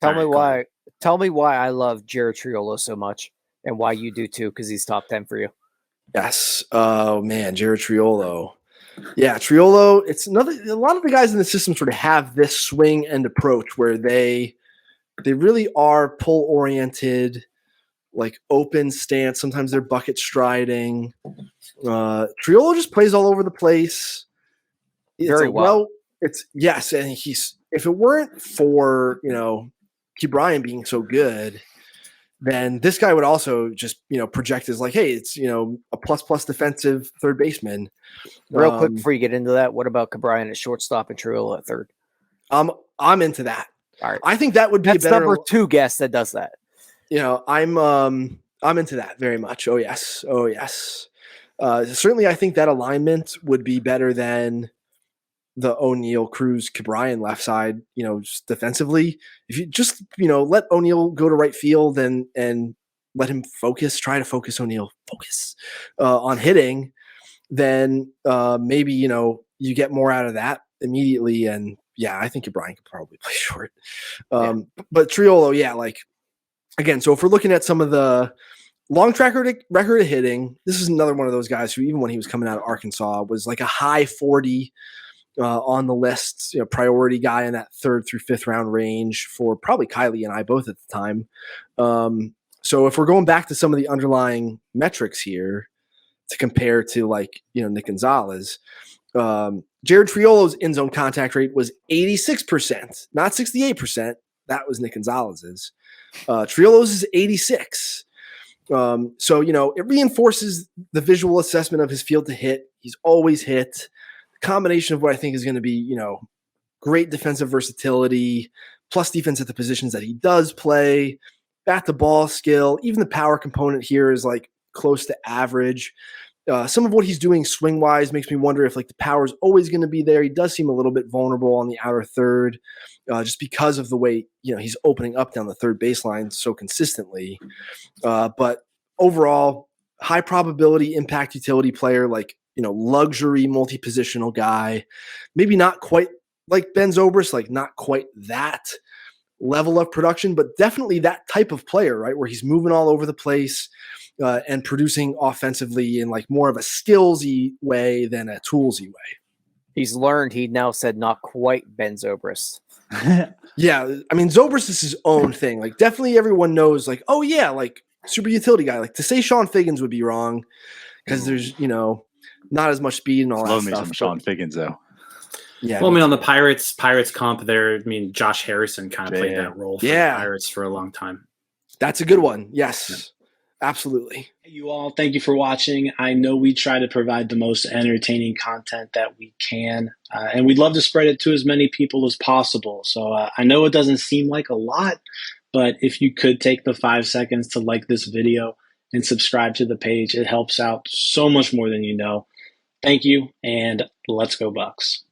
Tell me right, go ahead. why. Tell me why I love Jared Triolo so much, and why you do too, because he's top 10 for you. Yes. Oh man, Jared Triolo. Yeah, Triolo. It's another. A lot of the guys in the system sort of have this swing and approach where they really are pull oriented, like open stance. Sometimes they're bucket striding. Triolo just plays all over the place. Very well. It's yes, and he's if it weren't for Key Bryan being so good, then this guy would also just project as like, hey, it's a plus defensive third baseman. Real quick before you get into that, what about Cabrian at shortstop and Triolo at third? I'm into that. All right, I think that would be that's a better number 2 guest that does that. I'm into that very much. Oh yes. Certainly, I think that alignment would be better than the O'Neill, Cruz, Cabrian left side. Just defensively, if you just let O'Neill go to right field and let him try to focus O'Neill on hitting, then maybe you get more out of that immediately. And yeah, I think Cabrian could probably play short. But Triolo, yeah, like again. So if we're looking at some of the long track record of hitting, this is another one of those guys who, even when he was coming out of Arkansas, was like a high 40 on the list, priority guy in that 3rd through 5th round range for probably Kylie and I both at the time. So if we're going back to some of the underlying metrics here to compare to Nick Gonzalez, Jared Triolo's in zone contact rate was 86%, not 68%. That was Nick Gonzalez's. Triolo's is 86. So, it reinforces the visual assessment of his field to hit. He's always hit. The combination of what I think is going to be, great defensive versatility, plus defense at the positions that he does play, bat to ball skill. Even the power component here is like close to average. Some of what he's doing swing wise makes me wonder if the power is always going to be there. He does seem a little bit vulnerable on the outer third, just because of the way he's opening up down the third baseline so consistently. But overall, high probability impact utility player, luxury multi-positional guy. Maybe not quite like Ben Zobrist, not quite that level of production, but definitely that type of player, right? Where he's moving all over the place and producing offensively in more of a skillsy way than a toolsy way. He's learned. He now said not quite Ben Zobrist. Yeah, I mean Zobrist is his own thing. Definitely everyone knows. Oh yeah, super utility guy. To say Sean Figgins would be wrong because there's not as much speed and all that stuff. Love me some Sean Figgins though. Yeah. Well, on the Pirates comp there, Josh Harrison kind of played that role for the Pirates for a long time. That's a good one. Yes, absolutely. Hey, you all, thank you for watching. I know we try to provide the most entertaining content that we can, and we'd love to spread it to as many people as possible. So I know it doesn't seem like a lot, but if you could take the 5 seconds to like this video and subscribe to the page, it helps out so much more than you know. Thank you, and let's go Bucks.